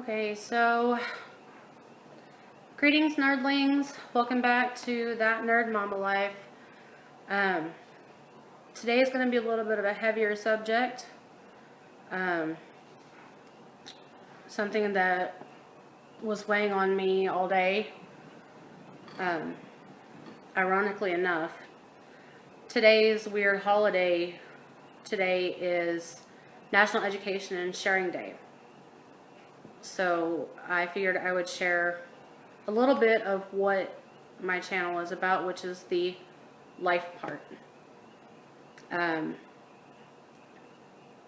Okay, so greetings, nerdlings. Welcome back to That Nerd Mama Life. Today is going to be a little bit of a heavier subject. Something that was weighing on me all day. Ironically enough, today's weird holiday. Today is National Education and Sharing Day. So I figured I would share a little bit of what my channel is about, which is the life part.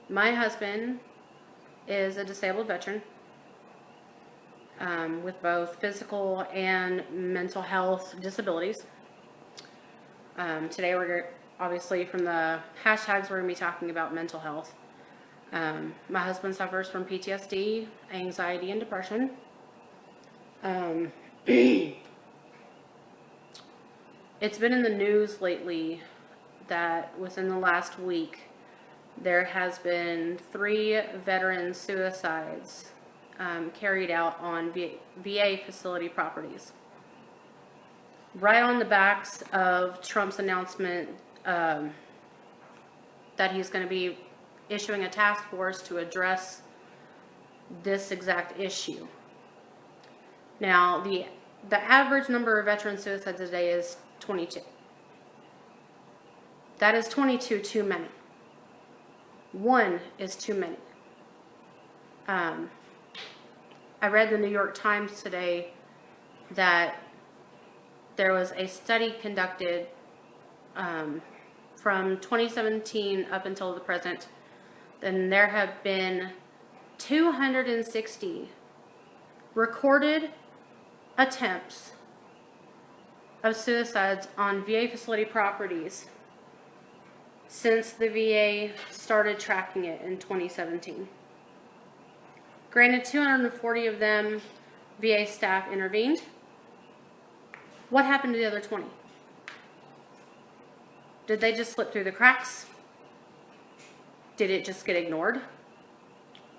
My husband is a disabled veteran with both physical and mental health disabilities. Today we're obviously from the hashtags, we're going to be talking about mental health. My husband suffers from PTSD, anxiety, and depression. It's been in the news lately that within the last week, there has been 3 veteran suicides carried out on VA facility properties. Right on the backs of Trump's announcement that he's going to be issuing a task force to address this exact issue. Now, the average number of veteran suicides a day is 22. That is 22 too many. 1 is too many. I read the New York Times today that there was a study conducted from 2017 up until the present, and there have been 260 recorded attempts of suicides on VA facility properties since the VA started tracking it in 2017. Granted, 240 of them, VA staff intervened. What happened to the other 20? Did they just slip through the cracks? Did it just get ignored?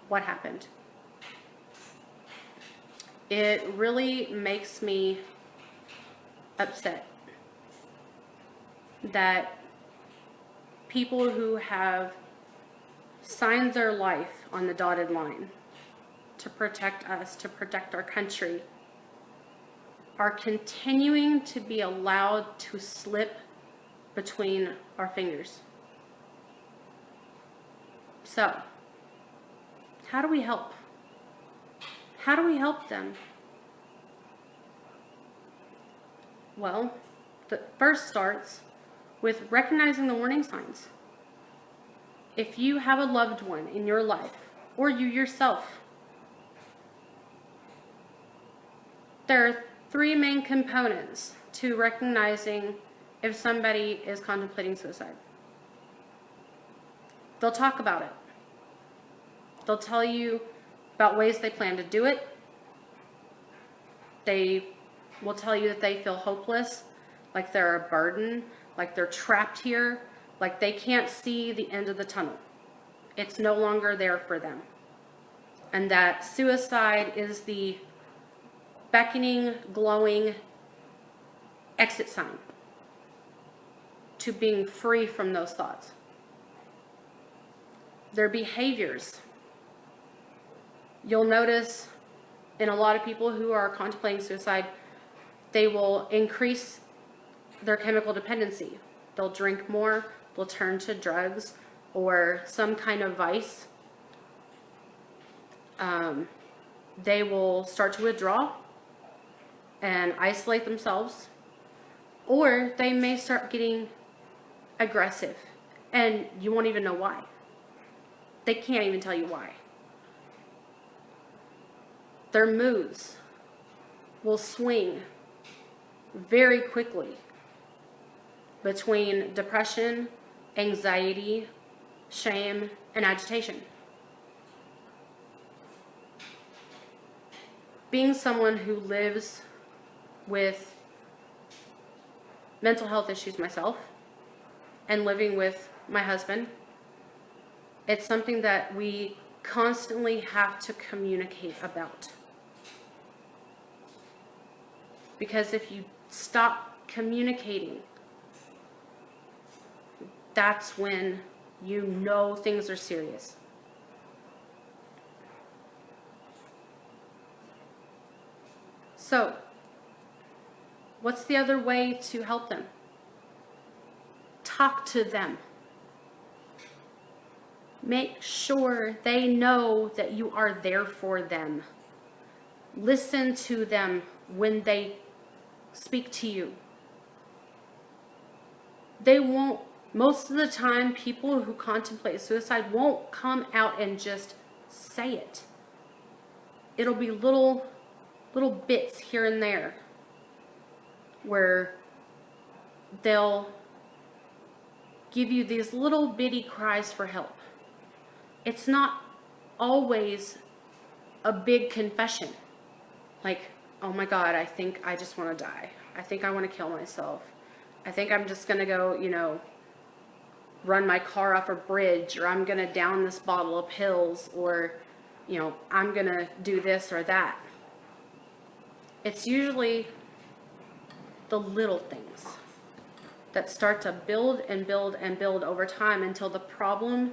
What happened? It really makes me upset that people who have signed their life on the dotted line to protect us, to protect our country, are continuing to be allowed to slip between our fingers. So, how do we help? How do we help them? Well, the first starts with recognizing the warning signs. If you have a loved one in your life, or you yourself, there are 3 main components to recognizing if somebody is contemplating suicide. They'll talk about it. They'll tell you about ways they plan to do it. They will tell you that they feel hopeless, like they're a burden, like they're trapped here, like they can't see the end of the tunnel. It's no longer there for them. And that suicide is the beckoning, glowing exit sign to being free from those thoughts. Their behaviors. You'll notice in a lot of people who are contemplating suicide, they will increase their chemical dependency. They'll drink more, they'll turn to drugs or some kind of vice. They will start to withdraw and isolate themselves, or they may start getting aggressive and you won't even know why. They can't even tell you why. Their moods will swing very quickly between depression, anxiety, shame, and agitation. Being someone who lives with mental health issues myself and living with my husband, it's something that we constantly have to communicate about. Because if you stop communicating, that's when you know things are serious. So, what's the other way to help them? Talk to them. Make sure they know that you are there for them. Listen to them when they speak to you. They won't, most of the time, people who contemplate suicide won't come out and just say it. It'll be little bits here and there where they'll give you these little bitty cries for help. It's not always a big confession. Like, oh my God, I think I just want to die. I think I want to kill myself. I think I'm just going to go, run my car off a bridge, or I'm going to down this bottle of pills, or, I'm going to do this or that. It's usually the little things that start to build and build and build over time until the problem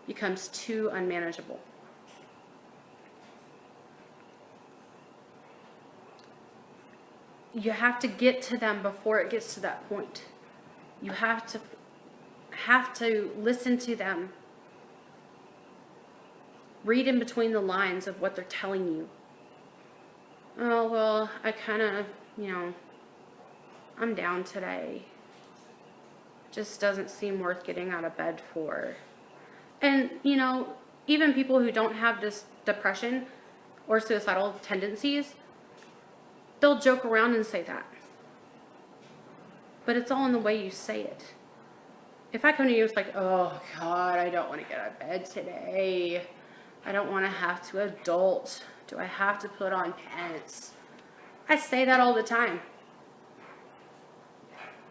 becomes too unmanageable. You have to get to them before it gets to that point. You have to listen to them. Read in between the lines of what they're telling you. Oh, well, I kind of, I'm down today. Just doesn't seem worth getting out of bed for. And, even people who don't have this depression or suicidal tendencies, they'll joke around and say that. But it's all in the way you say it. If I come to you, it's like, oh God, I don't want to get out of bed today. I don't want to have to adult. Do I have to put on pants? I say that all the time.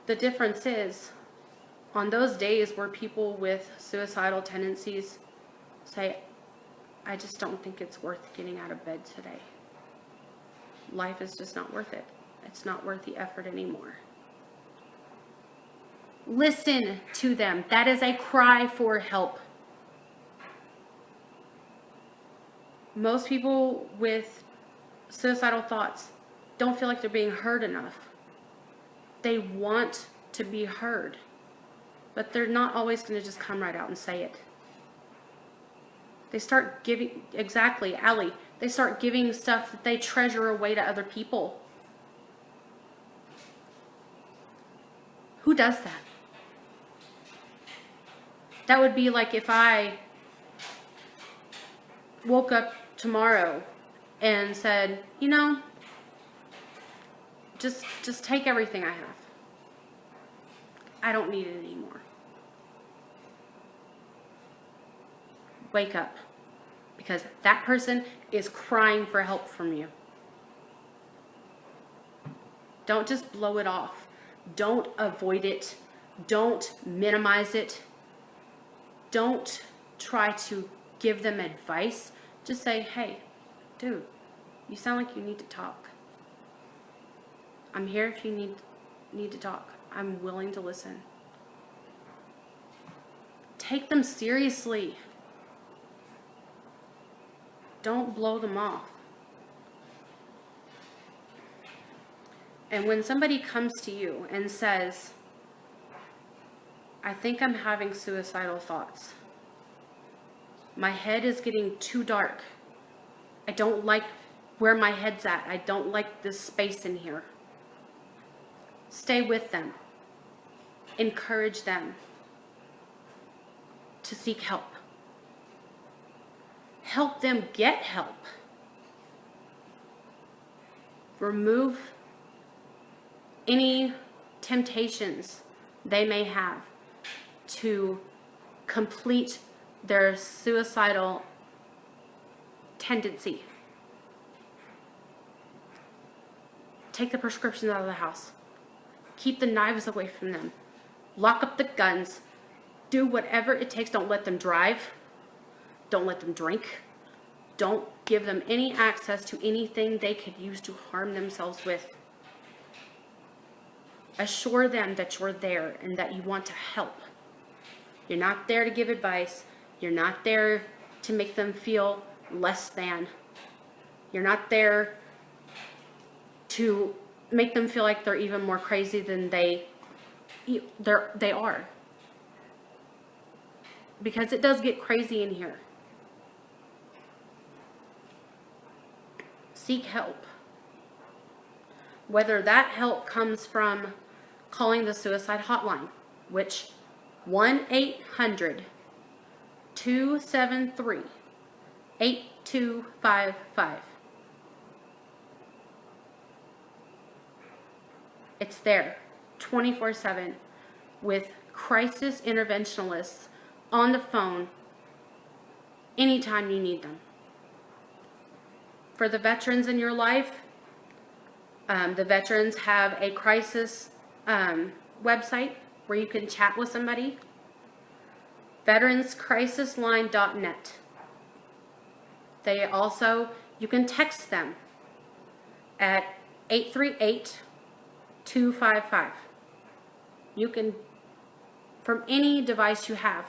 The difference is, on those days where people with suicidal tendencies say, I just don't think it's worth getting out of bed today. Life is just not worth it. It's not worth the effort anymore. Listen to them. That is a cry for help. Most people with suicidal thoughts don't feel like they're being heard enough. They want to be heard, but they're not always going to just come right out and say it. They start giving, exactly, Allie, they start giving stuff that they treasure away to other people. Who does that? That would be like if I woke up tomorrow and said, just take everything I have. I don't need it anymore. Wake up, because that person is crying for help from you. Don't just blow it off. Don't avoid it. Don't minimize it. Don't try to give them advice. Just say, hey, dude, you sound like you need to talk. I'm here if you need to talk. I'm willing to listen. Take them seriously. Don't blow them off. And when somebody comes to you and says, I think I'm having suicidal thoughts. My head is getting too dark. I don't like where my head's at. I don't like this space in here. Stay with them. Encourage them to seek help. Help them get help. Remove any temptations they may have to complete their suicidal tendency. Take the prescriptions out of the house. Keep the knives away from them. Lock up the guns. Do whatever it takes. Don't let them drive. Don't let them drink. Don't give them any access to anything they could use to harm themselves with. Assure them that you're there and that you want to help. You're not there to give advice. You're not there to make them feel less than. You're not there to make them feel like they're even more crazy than they are. Because it does get crazy in here. Seek help. Whether that help comes from calling the suicide hotline, which 1-800-273-8255. It's there 24/7 with crisis interventionalists on the phone anytime you need them. For the veterans in your life, the veterans have a crisis website where you can chat with somebody. veteranscrisisline.net. They also, you can text them at 838-255. You can, from any device you have,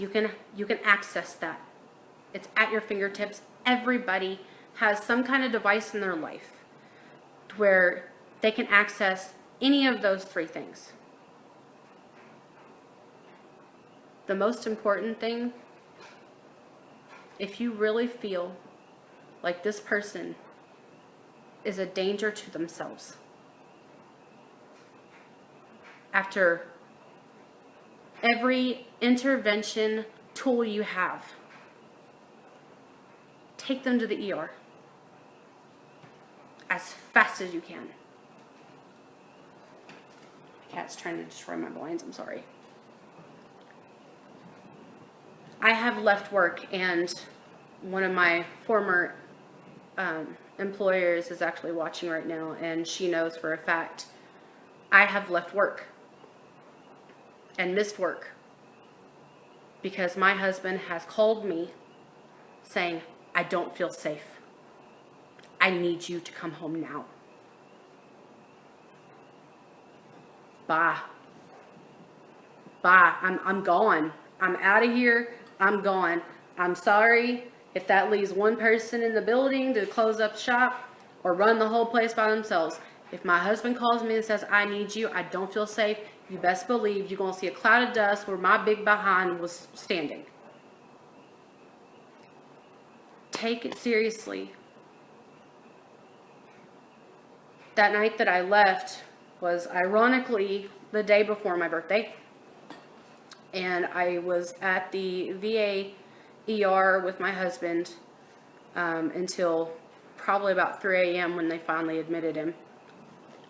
you can access that. It's at your fingertips. Everybody has some kind of device in their life where they can access any of those three things. The most important thing, if you really feel like this person is a danger to themselves, after every intervention tool you have, take them to the ER as fast as you can. My cat's trying to destroy my blinds, I'm sorry. I have left work, and one of my former employers is actually watching right now, and she knows for a fact I have left work and missed work because my husband has called me saying, I don't feel safe. I need you to come home now. Bye. I'm gone. I'm out of here. I'm gone. I'm sorry if that leaves one person in the building to close up shop or run the whole place by themselves. If my husband calls me and says, I need you, I don't feel safe, you best believe you're going to see a cloud of dust where my big behind was standing. Take it seriously. That night that I left was ironically the day before my birthday. And I was at the VA ER with my husband until probably about 3 a.m. when they finally admitted him.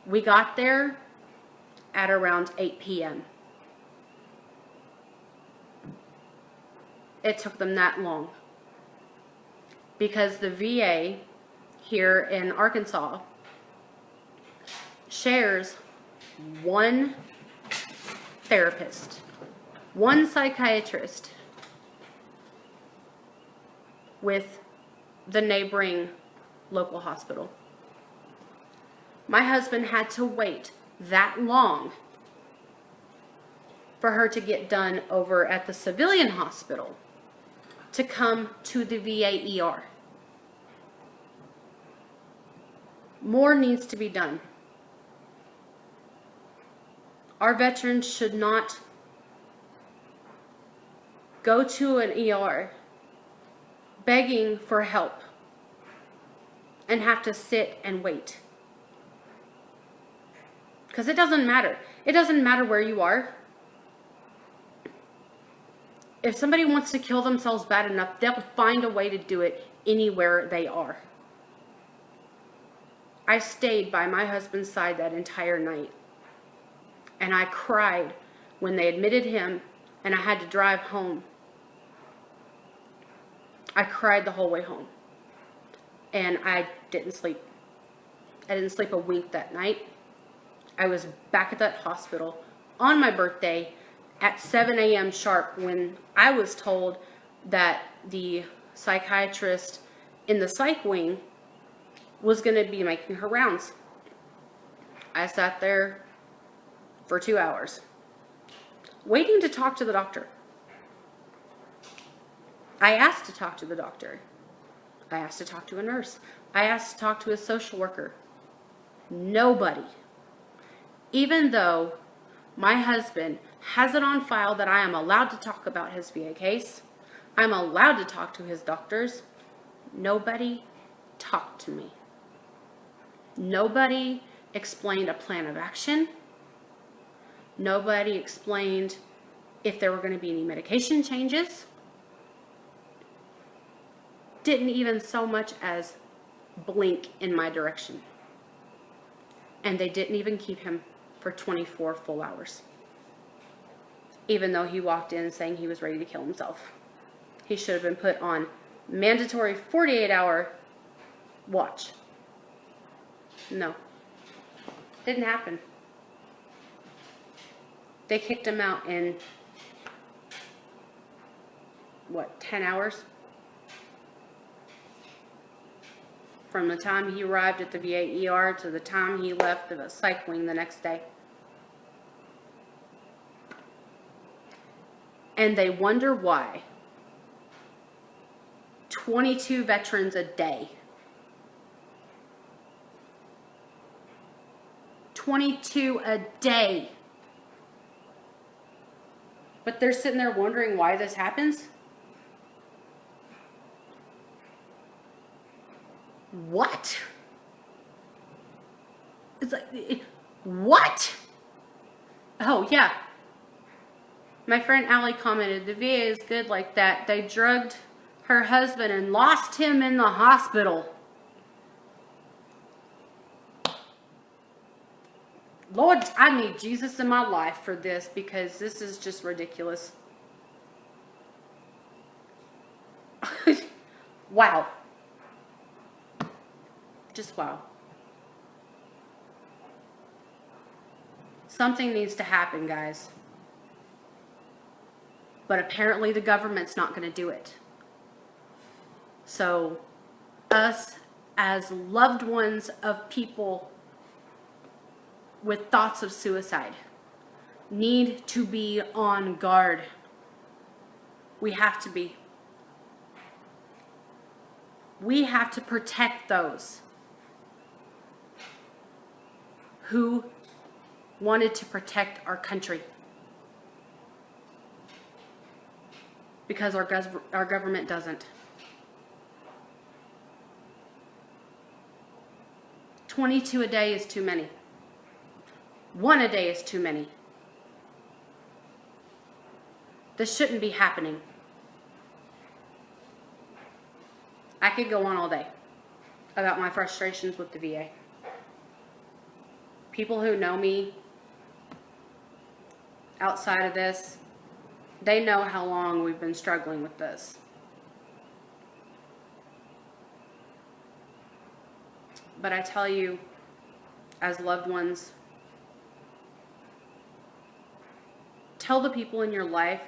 We got there at around 8 p.m. It took them that long because the VA here in Arkansas shares one therapist, one psychiatrist with the neighboring local hospital. My husband had to wait that long for her to get done over at the civilian hospital to come to the VA ER. More needs to be done. Our veterans should not go to an ER begging for help and have to sit and wait. Because it doesn't matter. It doesn't matter where you are. If somebody wants to kill themselves bad enough, they'll find a way to do it anywhere they are. I stayed by my husband's side that entire night. And I cried when they admitted him and I had to drive home. I cried the whole way home. And I didn't sleep. I didn't sleep a wink that night. I was back at that hospital on my birthday at 7 a.m. sharp when I was told that the psychiatrist in the psych wing was going to be making her rounds. I sat there for 2 hours waiting to talk to the doctor. I asked to talk to the doctor. I asked to talk to a nurse. I asked to talk to a social worker. Nobody. Even though my husband has it on file that I am allowed to talk about his VA case, I'm allowed to talk to his doctors, nobody talked to me. Nobody explained a plan of action. Nobody explained if there were going to be any medication changes. Didn't even so much as blink in my direction. And they didn't even keep him for 24 full hours. Even though he walked in saying he was ready to kill himself. He should have been put on mandatory 48-hour watch. No. Didn't happen. They kicked him out in, 10 hours? From the time he arrived at the VA ER to the time he left the psych wing the next day. And they wonder why 22 veterans a day. 22 a day. But they're sitting there wondering why this happens? What? It's like, what? Oh, yeah. My friend Allie commented, the VA is good like that. They drugged her husband and lost him in the hospital. Lord, I need Jesus in my life for this because this is just ridiculous. Wow. Just wow. Something needs to happen, guys. But apparently the government's not going to do it. So, us as loved ones of people with thoughts of suicide need to be on guard. We have to be. We have to protect those who wanted to protect our country. Because our government doesn't. 22 a day is too many. 1 a day is too many. This shouldn't be happening. I could go on all day about my frustrations with the VA. People who know me outside of this, they know how long we've been struggling with this. But I tell you, as loved ones, tell the people in your life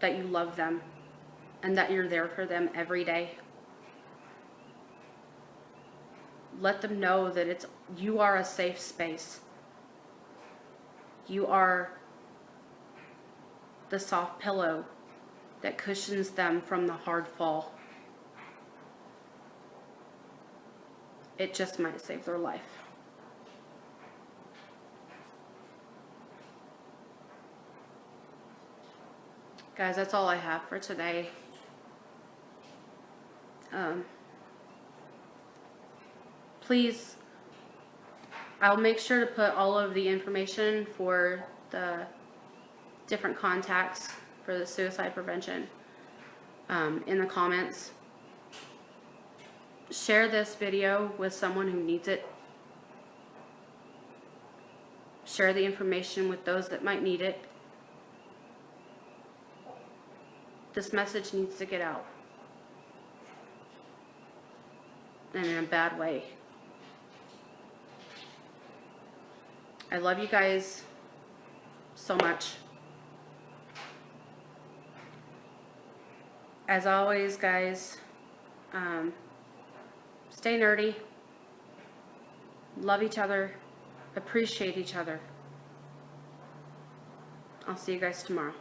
that you love them and that you're there for them every day. Let them know that you are a safe space. You are the soft pillow that cushions them from the hard fall. It just might save their life. Guys, that's all I have for today. Please, I'll make sure to put all of the information for the different contacts for the suicide prevention in the comments. Share this video with someone who needs it. Share the information with those that might need it. This message needs to get out. And in a bad way. I love you guys so much. as always, guys, stay nerdy, love each other, appreciate each other. I'll see you guys tomorrow.